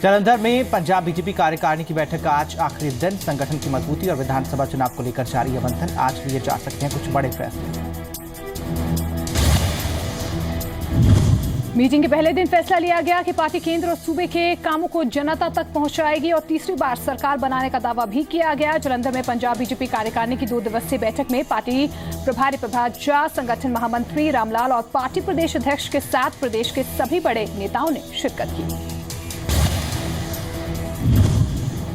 जालंधर में पंजाब बीजेपी कार्यकारिणी की बैठक का आज आखिरी दिन। संगठन की मजबूती और विधानसभा चुनाव को लेकर जारी है मंथन। आज लिए जा सकते हैं कुछ बड़े फैसले। मीटिंग के पहले दिन फैसला लिया गया कि पार्टी केंद्र और सूबे के कामों को जनता तक पहुंचाएगी और तीसरी बार सरकार बनाने का दावा भी किया गया। जालंधर में पंजाब बीजेपी कार्यकारिणी की 2 दिवसीय बैठक में पार्टी प्रभारी प्रभात झा, संगठन महामंत्री रामलाल और पार्टी प्रदेश अध्यक्ष के साथ प्रदेश के सभी बड़े नेताओं ने शिरकत की।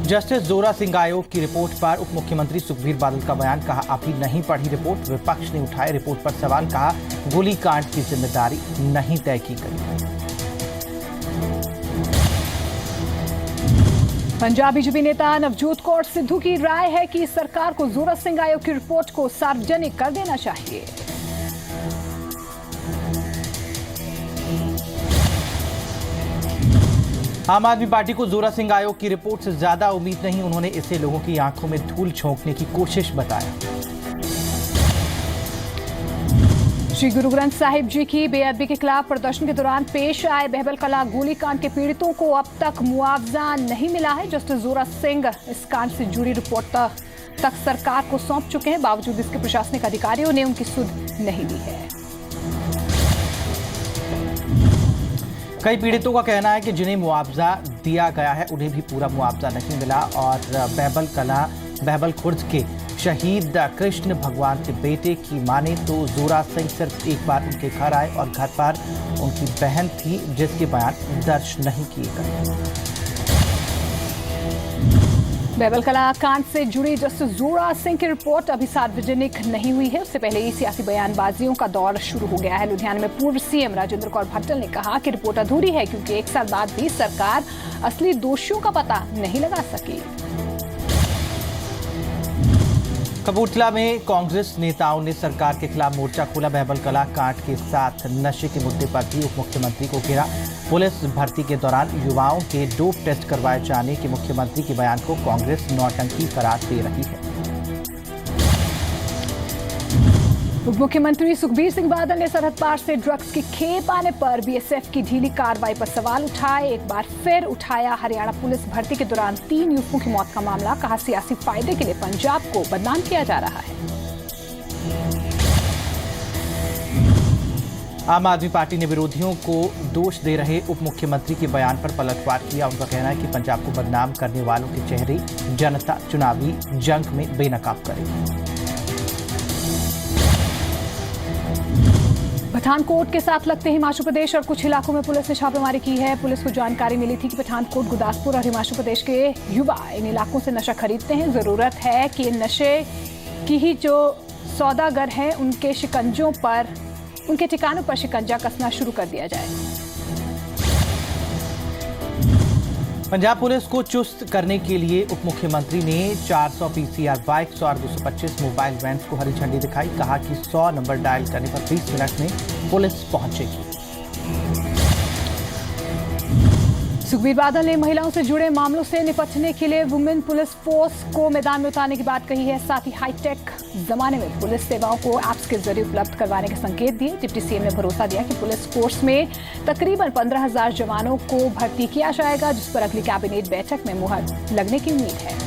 जस्टिस जोरा सिंह आयोग की रिपोर्ट पर उप मुख्यमंत्री सुखबीर बादल का बयान। कहा, अभी नहीं पढ़ी रिपोर्ट। विपक्ष ने उठाए रिपोर्ट पर सवाल। कहा, गोलीकांड की जिम्मेदारी नहीं तय की गई। पंजाब बीजेपी नेता नवजोत कौर सिद्धू की राय है कि सरकार को जोरा सिंह आयोग की रिपोर्ट को सार्वजनिक कर देना चाहिए। आम आदमी पार्टी को जोरा सिंह आयोग की रिपोर्ट से ज्यादा उम्मीद नहीं। उन्होंने इसे लोगों की आंखों में धूल झोंकने की कोशिश बताया। श्री गुरु ग्रंथ साहिब जी की बेअदबी के खिलाफ प्रदर्शन के दौरान पेश आए बहबल कला गोलीकांड के पीड़ितों को अब तक मुआवजा नहीं मिला है। जस्टिस जोरा सिंह इस कांड से जुड़ी रिपोर्ट तक सरकार को सौंप चुके हैं। बावजूद इसके प्रशासनिक अधिकारियों ने उनकी सुध नहीं ली है। कई पीड़ितों का कहना है कि जिन्हें मुआवजा दिया गया है उन्हें भी पूरा मुआवजा नहीं मिला और बहबल खुर्द के शहीद कृष्ण भगवान के बेटे की माने तो जोरा सिंह सिर्फ एक बार उनके घर आए और घर पर उनकी बहन थी जिसके बयान दर्ज नहीं किए गए। बहबल कला कांड से जुड़ी जस्टिस जोरा सिंह की रिपोर्ट अभी सार्वजनिक नहीं हुई है। उससे पहले ही सियासी बयानबाजियों का दौर शुरू हो गया है। लुधियाना में पूर्व सीएम राजेंद्र कौर भट्टल ने कहा कि रिपोर्ट अधूरी है क्योंकि 1 साल बाद भी सरकार असली दोषियों का पता नहीं लगा सकी। कपूरथला में कांग्रेस नेताओं ने सरकार के खिलाफ मोर्चा खोला। बहबल कला कांड के साथ नशे के मुद्दे पर भी उप मुख्यमंत्री को घेरा। पुलिस भर्ती के दौरान युवाओं के डोप टेस्ट करवाए जाने के मुख्यमंत्री के बयान को कांग्रेस नौटंकी करार दे रही है। उप मुख्यमंत्री सुखबीर सिंह बादल ने सरहद पार से ड्रग्स की खेप आने पर बीएसएफ की ढीली कार्रवाई पर सवाल उठाए। एक बार फिर उठाया हरियाणा पुलिस भर्ती के दौरान 3 युवकों की मौत का मामला। कहा, सियासी फायदे के लिए पंजाब को बदनाम किया जा रहा है। आम आदमी पार्टी ने विरोधियों को दोष दे रहे उप मुख्यमंत्री के बयान पर पलटवार किया। उनका कहना है कि पंजाब को बदनाम करने वालों के चेहरे जनता चुनावी जंग में बेनकाब करेगी। पठानकोट के साथ लगते हिमाचल प्रदेश और कुछ इलाकों में पुलिस ने छापेमारी की है। पुलिस को जानकारी मिली थी कि पठानकोट, गुरदासपुर और हिमाचल प्रदेश के युवा इन इलाकों से नशा खरीदते हैं। जरूरत है कि इन नशे की ही जो सौदागर हैं उनके ठिकानों पर शिकंजा कसना शुरू कर दिया जाए। पंजाब पुलिस को चुस्त करने के लिए उप मुख्यमंत्री ने 400 पीसीआर बाइक्स और 225 मोबाइल वैन्स को हरी झंडी दिखाई। कहा कि 100 नंबर डायल करने पर 20 मिनट में पुलिस पहुंचेगी। सुखबीर बादल ने महिलाओं से जुड़े मामलों से निपटने के लिए वुमेन पुलिस फोर्स को मैदान में उतारने की बात कही है। साथ ही हाईटेक जमाने में पुलिस सेवाओं को ऐप्स के जरिए उपलब्ध करवाने के संकेत दिए। डिप्टी सीएम ने भरोसा दिया कि पुलिस फोर्स में तकरीबन 15,000 जवानों को भर्ती किया जाएगा, जिस पर अगली कैबिनेट बैठक में मुहर लगने की उम्मीद है।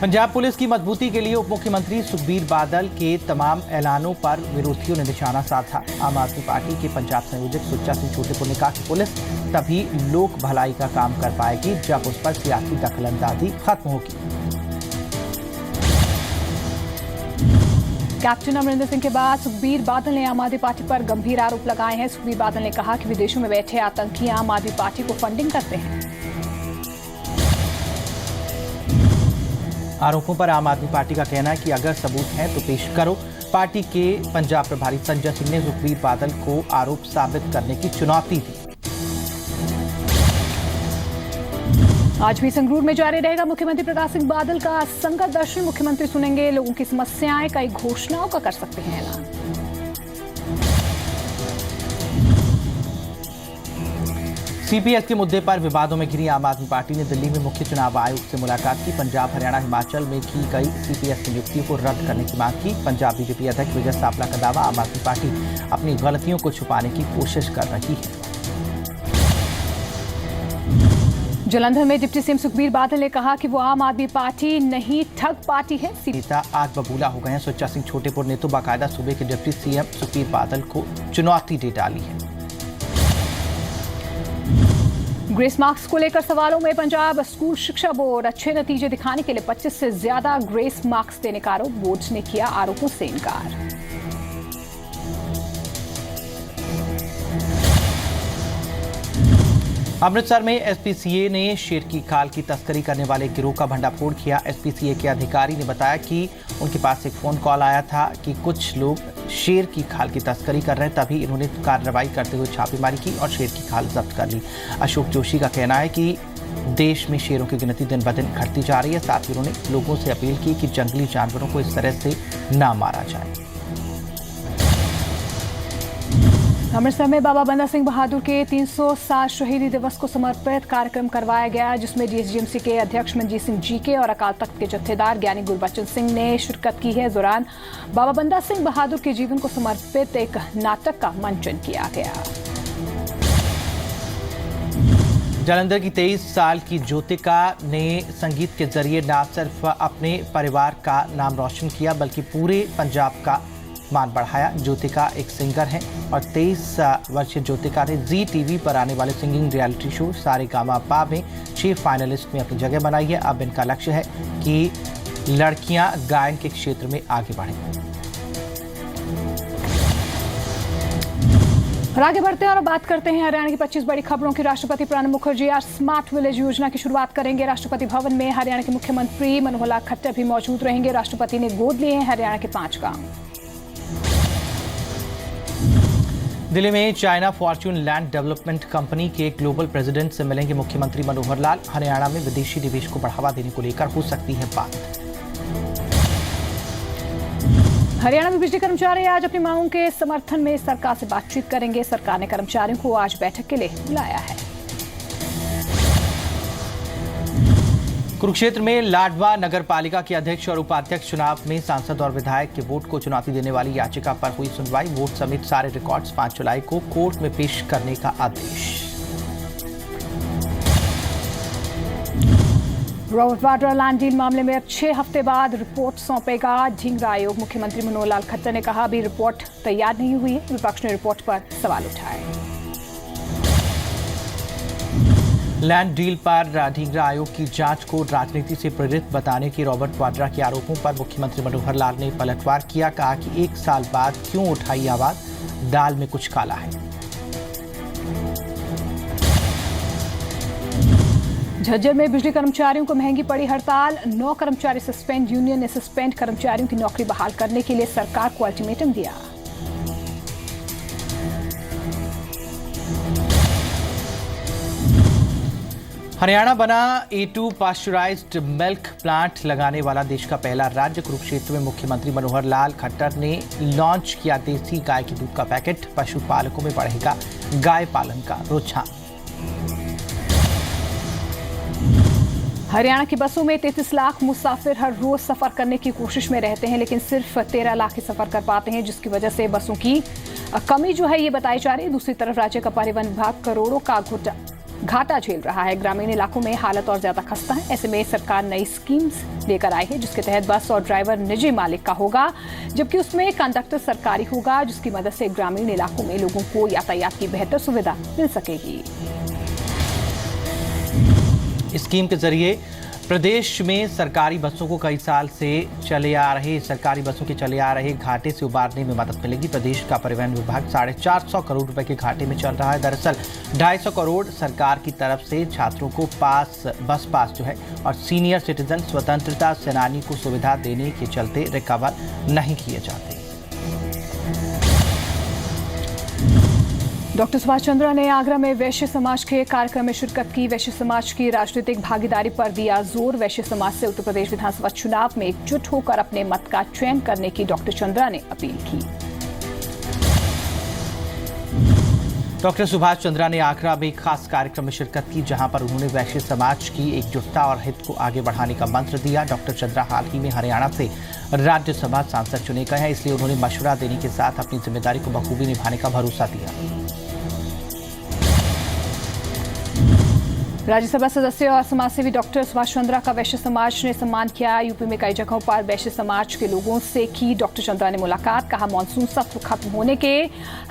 पंजाब पुलिस की मजबूती के लिए उप मुख्यमंत्री सुखबीर बादल के तमाम ऐलानों पर विरोधियों ने निशाना साधा। आम आदमी पार्टी के पंजाब संयोजक सुच्चा सिंह छोटेपुर ने कहा कि पुलिस तभी लोक भलाई का काम कर पाएगी जब उस पर सियासी दखलंदाजी खत्म होगी। कैप्टन अमरिंदर सिंह के बाद सुखबीर बादल ने आम आदमी पार्टी पर गंभीर आरोप लगाए हैं। सुखबीर बादल ने कहा कि विदेशों में बैठे आतंकी आम आदमी पार्टी को फंडिंग करते हैं। आरोपों पर आम आदमी पार्टी का कहना है कि अगर सबूत है तो पेश करो। पार्टी के पंजाब प्रभारी संजय सिंह ने सुखबीर बादल को आरोप साबित करने की चुनौती दी। आज भी संगरूर में जारी रहेगा मुख्यमंत्री प्रकाश सिंह बादल का संगत दर्शन। मुख्यमंत्री सुनेंगे लोगों की समस्याएं, कई घोषणाओं का कर सकते हैं ऐलान। सीपीएस के मुद्दे पर विवादों में घिरी आम आदमी पार्टी ने दिल्ली में मुख्य चुनाव आयोग से मुलाकात की। पंजाब, हरियाणा, हिमाचल में की गई सीपीएस नियुक्तियों को रद्द करने की मांग की। पंजाब बीजेपी अध्यक्ष विजय सावला का दावा, आम आदमी पार्टी अपनी गलतियों को छुपाने की कोशिश कर रही है। जालंधर में डिप्टी सीएम सुखबीर बादल ने कहा कि वो आम आदमी पार्टी नहीं ठग पार्टी है। नेता आग बबूला हो गए हैं। सुच्चा सिंह छोटेपुर ने तो बाकायदा सूबे के डिप्टी सीएम सुखबीर बादल को चुनौती दे डाली है। ग्रेस मार्क्स को लेकर सवालों में पंजाब स्कूल शिक्षा बोर्ड अच्छे नतीजे दिखाने के लिए 25 से ज्यादा ग्रेस मार्क्स देने का आरोप। बोर्ड ने किया आरोपों से इनकार। अमृतसर में एसपीसीए ने शेर की खाल की तस्करी करने वाले गिरोह का भंडाफोड़ किया। एसपीसीए के अधिकारी ने बताया कि उनके पास एक फोन कॉल आया था कि कुछ लोग शेर की खाल की तस्करी कर रहे हैं, तभी इन्होंने कार्रवाई करते हुए छापेमारी की और शेर की खाल जब्त कर ली। अशोक जोशी का कहना है कि देश में शेरों की गिनती दिन ब दिन घटती जा रही है। साथ ही उन्होंने लोगों से अपील की कि जंगली जानवरों को इस तरह से ना मारा जाए। अमृतसर में बाबा बंदा सिंह बहादुर के 307 शहीदी दिवस को समर्पित कार्यक्रम करवाया गया, जिसमें डीएसजीएमसी के अध्यक्ष मनजीत सिंह जीके और अकाल तख्त के जत्थेदार ज्ञानी गुरबचन सिंह ने शिरकत की है। इस दौरान बाबा बंदा सिंह बहादुर के जीवन को समर्पित एक नाटक का मंचन किया गया। जालंधर की 23 साल की ज्योतिका ने संगीत के जरिए न सिर्फ अपने परिवार का नाम रोशन किया बल्कि पूरे पंजाब का मान बढ़ाया। ज्योतिका एक सिंगर हैं और 23 वर्षीय ज्योतिका ने जी टीवी पर आने वाले सिंगिंग रियलिटी शो सारेगामापा में 6 फाइनलिस्ट में अपनी जगह बनाई है। अब इनका लक्ष्य है कि लड़कियां गायन के क्षेत्र में आगे बढ़ें। और आगे बढ़ते हैं और बात करते हैं हरियाणा की 25 बड़ी खबरों की। राष्ट्रपति प्रणब मुखर्जी आज स्मार्ट विलेज योजना की शुरुआत करेंगे। राष्ट्रपति भवन में हरियाणा के मुख्यमंत्री मनोहर लाल खट्टर भी मौजूद रहेंगे। राष्ट्रपति ने गोद लिए हैं हरियाणा के 5 गांव। दिल्ली में China Fortune land development company के ग्लोबल प्रेसिडेंट से मिलेंगे मुख्यमंत्री मनोहर लाल। हरियाणा में विदेशी निवेश को बढ़ावा देने को लेकर हो सकती है बात। हरियाणा में बिजली कर्मचारी आज अपनी मांगों के समर्थन में सरकार से बातचीत करेंगे। सरकार ने कर्मचारियों को आज बैठक के लिए बुलाया है। कुरुक्षेत्र में लाडवा नगर पालिका के अध्यक्ष और उपाध्यक्ष चुनाव में सांसद और विधायक के वोट को चुनौती देने वाली याचिका पर हुई सुनवाई। वोट समेत सारे रिकॉर्ड्स 5 जुलाई को कोर्ट में पेश करने का आदेश। रॉबर्ट वाड्रा लैंड डील मामले में अब 6 हफ्ते बाद रिपोर्ट सौंपेगा ढींगरा आयोग। मुख्यमंत्री मनोहर लाल खट्टर ने कहा अभी रिपोर्ट तैयार नहीं हुई है। विपक्ष ने रिपोर्ट पर सवाल उठाए। लैंड डील पर ढींगरा आयोग की जांच को राजनीति से प्रेरित बताने के रॉबर्ट वाड्रा के आरोपों पर मुख्यमंत्री मनोहर लाल ने पलटवार किया। कहा कि 1 साल बाद क्यों उठाई आवाज, दाल में कुछ काला है। झज्जर में बिजली कर्मचारियों को महंगी पड़ी हड़ताल। 9 कर्मचारी सस्पेंड। यूनियन ने सस्पेंड कर्मचारियों की नौकरी बहाल करने के लिए सरकार को अल्टीमेटम दिया। हरियाणा बना A2 पास्चराइज्ड मिल्क प्लांट लगाने वाला देश का पहला राज्य। कुरुक्षेत्र में मुख्यमंत्री मनोहर लाल खट्टर ने लॉन्च किया देसी गाय के दूध का पैकेट। पशुपालकों में बढ़ेगा गाय पालन का रुझान। हरियाणा की बसों में 33 लाख मुसाफिर हर रोज सफर करने की कोशिश में रहते हैं, लेकिन सिर्फ 13 लाख ही सफर कर पाते हैं, जिसकी वजह से बसों की कमी जो है ये बताई जा रही है। दूसरी तरफ राज्य का परिवहन विभाग करोड़ों का घाटा झेल रहा है। ग्रामीण इलाकों में हालत और ज्यादा खस्ता है। ऐसे में सरकार नई स्कीम्स लेकर आई है, जिसके तहत बस और ड्राइवर निजी मालिक का होगा, जबकि उसमें कंडक्टर सरकारी होगा, जिसकी मदद से ग्रामीण इलाकों में लोगों को यातायात की बेहतर सुविधा मिल सकेगी। स्कीम के जरिए प्रदेश में सरकारी बसों को कई साल से चले आ रहे घाटे से उबारने में मदद मिलेगी। प्रदेश का परिवहन विभाग 450 करोड़ रुपए के घाटे में चल रहा है। दरअसल 250 करोड़ सरकार की तरफ से छात्रों को बस पास जो है और सीनियर सिटीजन स्वतंत्रता सेनानी को सुविधा देने के चलते रिकवर नहीं किए जाते। डॉक्टर सुभाष चंद्रा ने आगरा में वैश्य समाज के कार्यक्रम में शिरकत की। वैश्य समाज की राजनीतिक भागीदारी पर दिया जोर। वैश्य समाज से उत्तर प्रदेश विधानसभा चुनाव में एकजुट होकर अपने मत का चयन करने की डॉक्टर चंद्रा ने अपील की। डॉक्टर सुभाष चंद्रा ने आगरा में एक खास कार्यक्रम में शिरकत की, जहां पर उन्होंने वैश्य समाज की एकजुटता और हित को आगे बढ़ाने का मंत्र दिया। डॉक्टर चंद्रा हाल ही में हरियाणा से राज्यसभा सांसद चुने गए हैं, इसलिए उन्होंने मशवरा देने के साथ अपनी जिम्मेदारी को बखूबी निभाने का भरोसा दिया। राज्यसभा सदस्य और समाजसेवी डॉक्टर सुभाष चंद्रा का वैश्य समाज ने सम्मान किया। यूपी में कई जगहों पर वैश्य समाज के लोगों से की डॉक्टर चंद्रा ने मुलाकात। कहा, मानसून सत्र खत्म होने के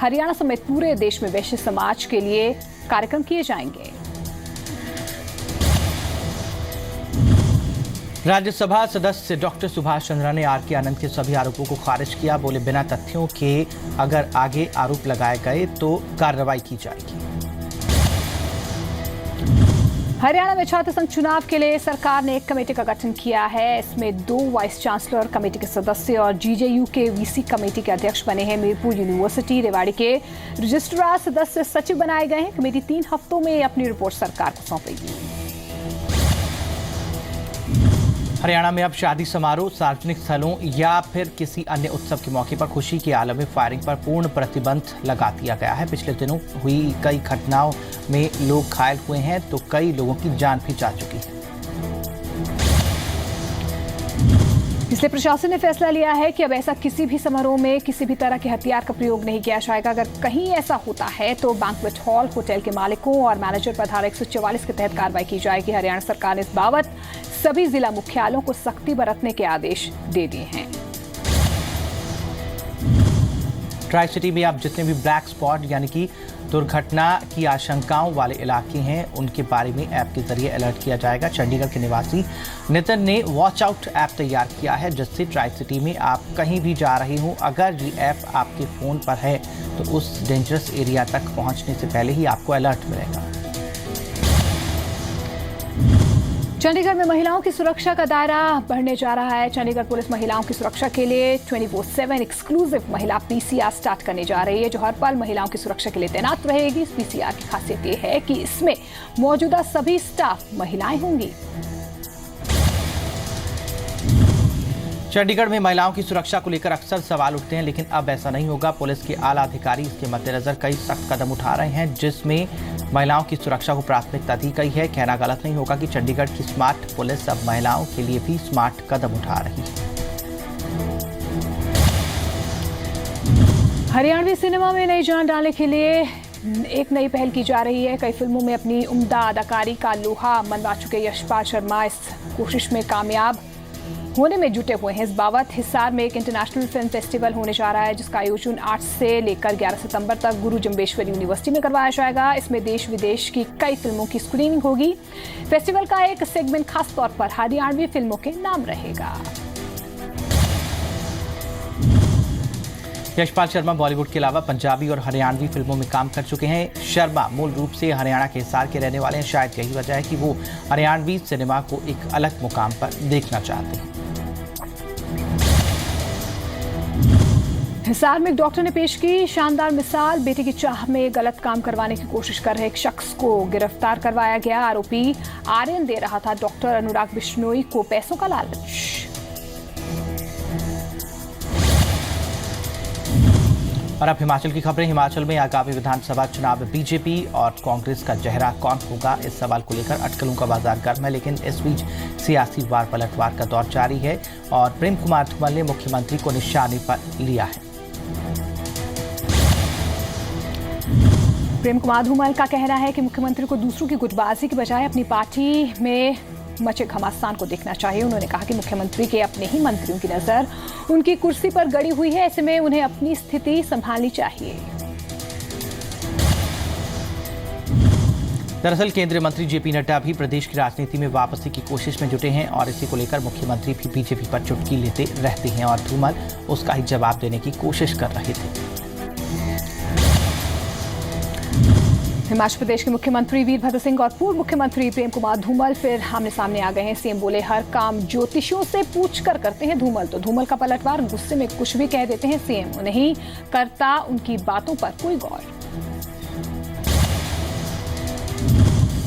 हरियाणा समेत पूरे देश में वैश्य समाज के लिए कार्यक्रम किए जाएंगे। राज्यसभा सदस्य डॉक्टर सुभाष चंद्रा ने आर के आनंद के सभी आरोपों को खारिज किया। बोले, बिना तथ्यों के अगर आगे आरोप लगाए गए तो कार्रवाई की जाएगी। हरियाणा में छात्र संघ चुनाव के लिए सरकार ने एक कमेटी का गठन किया है। इसमें 2 वाइस चांसलर कमेटी के सदस्य और जीजेयू के वीसी कमेटी के अध्यक्ष बने हैं। मीरपुर यूनिवर्सिटी रेवाड़ी के रजिस्ट्रार सदस्य सचिव बनाए गए हैं। कमेटी 3 हफ्तों में अपनी रिपोर्ट सरकार को सौंपेगी। हरियाणा में अब शादी समारोह, सार्वजनिक स्थलों या फिर किसी अन्य उत्सव के मौके पर खुशी के आलम में फायरिंग पर पूर्ण प्रतिबंध लगा दिया गया है। पिछले दिनों हुई कई घटनाओं में लोग घायल हुए हैं तो कई लोगों की जान भी जा चुकी है। इसलिए प्रशासन ने फैसला लिया है कि अब ऐसा किसी भी समारोह में किसी भी तरह के हथियार का प्रयोग नहीं किया जाएगा। अगर कहीं ऐसा होता है तो बैंक्वेट हॉल, होटल के मालिकों और मैनेजर पर धारा 144 के तहत कार्रवाई की जाएगी। हरियाणा सरकार ने इस बाबत सभी जिला मुख्यालयों को सख्ती बरतने के आदेश दे दिए हैं। ट्राई सिटी में अब जितने भी ब्लैक स्पॉट यानी कि दुर्घटना की आशंकाओं वाले इलाके हैं उनके बारे में ऐप के जरिए अलर्ट किया जाएगा। चंडीगढ़ के निवासी नितिन ने वॉच आउट ऐप तैयार किया है, जिससे ट्राई सिटी में आप कहीं भी जा रहे हो, अगर ये ऐप आपके फ़ोन पर है तो उस डेंजरस एरिया तक पहुंचने से पहले ही आपको अलर्ट मिलेगा। चंडीगढ़ में महिलाओं की सुरक्षा का दायरा बढ़ने जा रहा है। चंडीगढ़ पुलिस महिलाओं की सुरक्षा के लिए 24/7 एक्सक्लूसिव महिला पीसीआर स्टार्ट करने जा रही है, जो हर पल महिलाओं की सुरक्षा के लिए तैनात रहेगी। इस पीसीआर की खासियत ये है कि इसमें मौजूदा सभी स्टाफ महिलाएं होंगी। चंडीगढ़ में महिलाओं की सुरक्षा को लेकर अक्सर सवाल उठते हैं, लेकिन अब ऐसा नहीं होगा। पुलिस के आला अधिकारी इसके मद्देनजर कई सख्त कदम उठा रहे हैं, जिसमें महिलाओं की सुरक्षा को प्राथमिकता दी गई है। कहना गलत नहीं होगा कि चंडीगढ़ की स्मार्ट पुलिस अब महिलाओं के लिए भी स्मार्ट कदम उठा रही है। हरियाणवी सिनेमा में नई जान डालने के लिए एक नई पहल की जा रही है। कई फिल्मों में अपनी उम्दा अदाकारी का लोहा मनवा चुके यशपाल शर्मा इस कोशिश में कामयाब होने में जुटे हुए हैं। इस बाबत हिसार में एक इंटरनेशनल फिल्म फेस्टिवल होने जा रहा है, जिसका आयोजन 8 से लेकर 11 सितंबर तक गुरु जम्बेश्वर यूनिवर्सिटी में करवाया जाएगा। इसमें देश विदेश की कई फिल्मों की स्क्रीनिंग होगी। फेस्टिवल का एक सेगमेंट खास तौर पर हरियाणवी फिल्मों के नाम रहेगा। यशपाल शर्मा बॉलीवुड के अलावा पंजाबी और हरियाणवी फिल्मों में काम कर चुके हैं। शर्मा मूल रूप से हरियाणा के हिसार के रहने वाले हैं। शायद यही वजह है कि वो हरियाणवी सिनेमा को एक अलग मुकाम पर देखना चाहते हैं। हिसार में एक डॉक्टर ने पेश की शानदार मिसाल। बेटे की चाह में गलत काम करवाने की कोशिश कर रहे एक शख्स को गिरफ्तार करवाया गया। आरोपी आर्यन दे रहा था डॉक्टर अनुराग बिश्नोई को पैसों का लालच। और अब हिमाचल की खबरें। हिमाचल में आगामी विधानसभा चुनाव में बीजेपी और कांग्रेस का चेहरा कौन होगा, इस सवाल को लेकर अटकलों का बाजार गर्म है। लेकिन इस बीच सियासी वार पलटवार का दौर जारी है और प्रेम कुमार धूमल ने मुख्यमंत्री को निशाने पर लिया है। प्रेम कुमार धूमल का कहना है कि मुख्यमंत्री को दूसरों की गुटबाजी के बजाय अपनी पार्टी में मचे घमासान को देखना चाहिए। उन्होंने कहा कि मुख्यमंत्री के अपने ही मंत्रियों की नजर उनकी कुर्सी पर गड़ी हुई है, ऐसे में उन्हें अपनी स्थिति संभालनी चाहिए। दरअसल केंद्रीय मंत्री जेपी नड्डा भी प्रदेश की राजनीति में वापसी की कोशिश में जुटे हैं और इसी को लेकर मुख्यमंत्री भी बीजेपी पर चुटकी लेते रहते हैं और धूमल उसका ही जवाब देने की कोशिश कर रहे थे। हिमाचल प्रदेश के मुख्यमंत्री वीरभद्र सिंह और पूर्व मुख्यमंत्री प्रेम कुमार धूमल फिर आमने सामने आ गए हैं। सीएम बोले, हर काम ज्योतिषियों से पूछकर करते हैं धूमल। तो धूमल का पलटवार, गुस्से में कुछ भी कह देते हैं सीएम, नहीं करता उनकी बातों पर कोई गौर।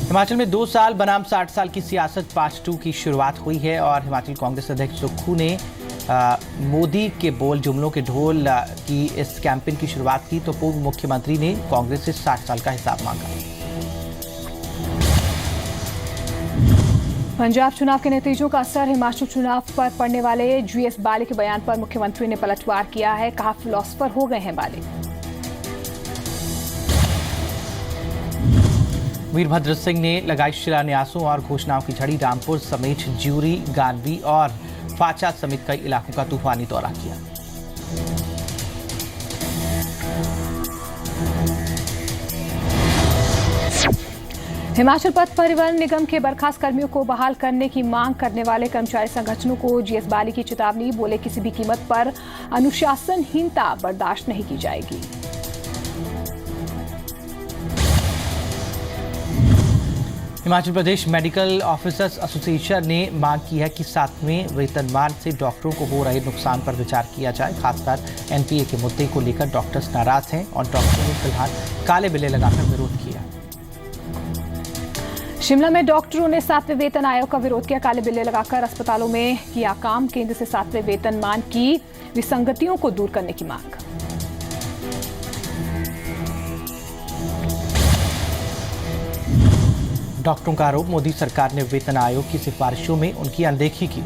हिमाचल में 2 साल बनाम 60 साल की सियासत पार्ट 2 की शुरुआत हुई है और हिमाचल कांग्रेस अध्यक्ष सुक्खू ने मोदी के बोल जुमलों के ढोल की इस कैंपेन की शुरुआत की तो पूर्व मुख्यमंत्री ने कांग्रेस से 60 साल का हिसाब मांगा। पंजाब चुनाव के नतीजों का असर हिमाचल चुनाव पर पड़ने वाले जीएस बाली के बयान पर मुख्यमंत्री ने पलटवार किया है। कहा, फिलॉसफर हो गए हैं बाली। वीरभद्र सिंह ने लगाई शिलान्यासों और घोषणाओं की झड़ी। रामपुर समेत ज्यूरी, गानवी और फाचा समेत कई इलाकों का तूफानी दौरा किया। हिमाचल पथ परिवहन निगम के बर्खास्त कर्मियों को बहाल करने की मांग करने वाले कर्मचारी संगठनों को जीएस बाली की चेतावनी। बोले, किसी भी कीमत पर अनुशासनहीनता बर्दाश्त नहीं की जाएगी। Himachal Pradesh medical officers association ने मांग की है कि 7वें वेतनमान से डॉक्टरों को हो रहे नुकसान पर विचार किया जाए। खासकर एनपीए के मुद्दे को लेकर डॉक्टर्स नाराज हैं और डॉक्टरों ने फिलहाल काले बिल्ले लगाकर विरोध किया। शिमला में डॉक्टरों ने 7वें वेतन आयोग का विरोध किया। काले बिल्ले लगाकर अस्पतालों में किया काम। केंद्र से 7वें वेतनमान की विसंगतियों को दूर करने की मांग। डॉक्टरों का आरोप, मोदी सरकार ने वेतन आयोग की सिफारिशों में उनकी अनदेखी की।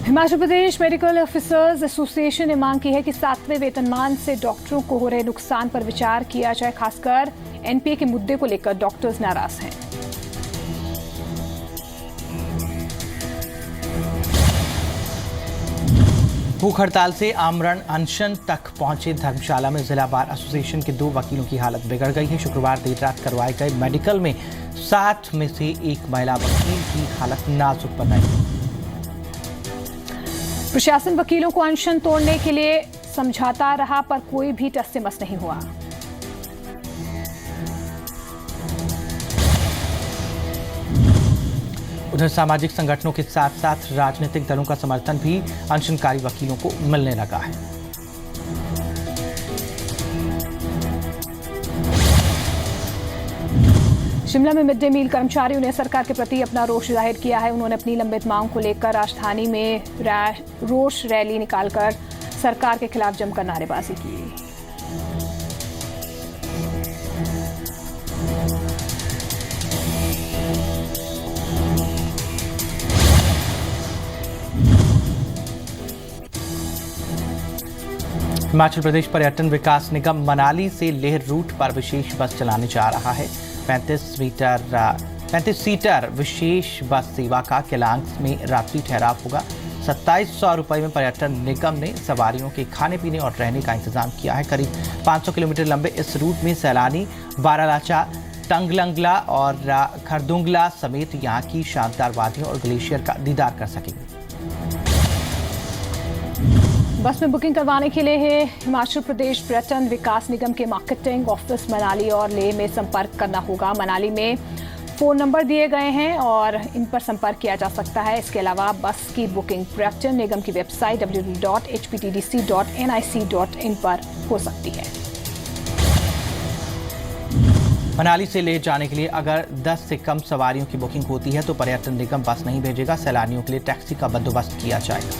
Himachal Pradesh medical officers association ने मांग की है कि 7वें वेतनमान से डॉक्टरों को हो रहे नुकसान पर विचार किया जाए। खासकर एनपीए के मुद्दे को लेकर डॉक्टर्स नाराज हैं। भूख हड़ताल से आमरण अनशन तक पहुंचे धर्मशाला में जिला बार एसोसिएशन के 2 वकीलों की हालत बिगड़ गई है। शुक्रवार देर रात करवाए गए मेडिकल में 60 में से एक महिला वकील की हालत नाजुक बनाई। प्रशासन वकीलों को अनशन तोड़ने के लिए समझाता रहा, पर कोई भी टस से मस नहीं हुआ। उधर सामाजिक संगठनों के साथ साथ राजनीतिक दलों का समर्थन भी अनशनकारी वकीलों को मिलने लगा है। शिमला में मिड डे मील कर्मचारियों ने सरकार के प्रति अपना रोष जाहिर किया है। उन्होंने अपनी लंबित मांग को लेकर राजधानी में रोष रैली निकालकर सरकार के खिलाफ जमकर नारेबाजी की। हिमाचल प्रदेश पर्यटन विकास निगम मनाली से लेह रूट पर विशेष बस चलाने जा रहा है। 35 सीटर विशेष बस सेवा का केलांग में रात्रि ठहराव होगा। 2700 रुपये में पर्यटन निगम ने सवारियों के खाने पीने और रहने का इंतजाम किया है। करीब 500 किलोमीटर लंबे इस रूट में सैलानी बारालाचा, टंगलंगला और खरदुंगला समेत यहाँ की शानदार वादियों और ग्लेशियर का दीदार कर सकेंगे। बस में बुकिंग करवाने के लिए हिमाचल प्रदेश पर्यटन विकास निगम के मार्केटिंग ऑफिस मनाली और लेह में संपर्क करना होगा। मनाली में फ़ोन नंबर दिए गए हैं और इन पर संपर्क किया जा सकता है। इसके अलावा बस की बुकिंग पर्यटन निगम की वेबसाइट www.hptdc.nic.in पर हो सकती है। मनाली से ले जाने के लिए अगर 10 से कम सवारियों की बुकिंग होती है तो पर्यटन निगम बस नहीं भेजेगा। सैलानियों के लिए टैक्सी का बंदोबस्त किया जाएगा।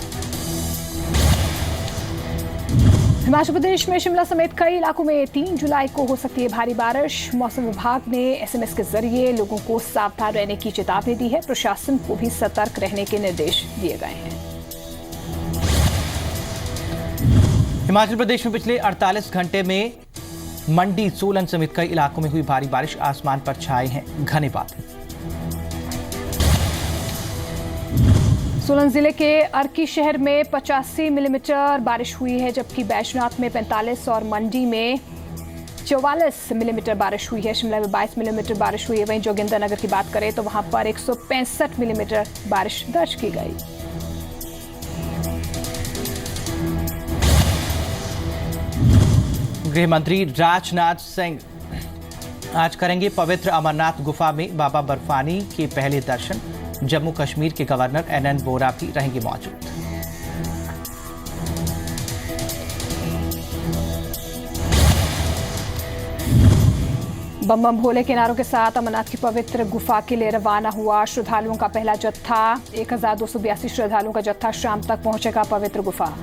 हिमाचल प्रदेश में शिमला समेत कई इलाकों में 3 जुलाई को हो सकती है भारी बारिश। मौसम विभाग ने एसएमएस के जरिए लोगों को सावधान रहने की चेतावनी दी है। प्रशासन को भी सतर्क रहने के निर्देश दिए गए हैं। हिमाचल प्रदेश में पिछले 48 घंटे में मंडी, सोलन समेत कई इलाकों में हुई भारी बारिश। आसमान पर छाए हैं घने बादल। सोलन जिले के अर्की शहर में 85 मिलीमीटर बारिश हुई है, जबकि बैजनाथ में 45 और मंडी में 44 मिलीमीटर बारिश हुई है। शिमला में 22 मिलीमीटर बारिश हुई है। वहीं जोगिंद्रनगर की बात करें तो वहां पर 165 मिलीमीटर बारिश दर्ज की गई। गृह मंत्री राजनाथ सिंह आज करेंगे पवित्र अमरनाथ गुफा में बाबा बर्फानी के पहले दर्शन। जम्मू कश्मीर के गवर्नर एनएन वोहरा भी रहेंगे मौजूद। बम बम भोले के नारों के साथ अमरनाथ की पवित्र गुफा के लिए रवाना हुआ श्रद्धालुओं का पहला जत्था। 1282 श्रद्धालुओं का जत्था शाम तक पहुंचेगा पवित्र गुफा।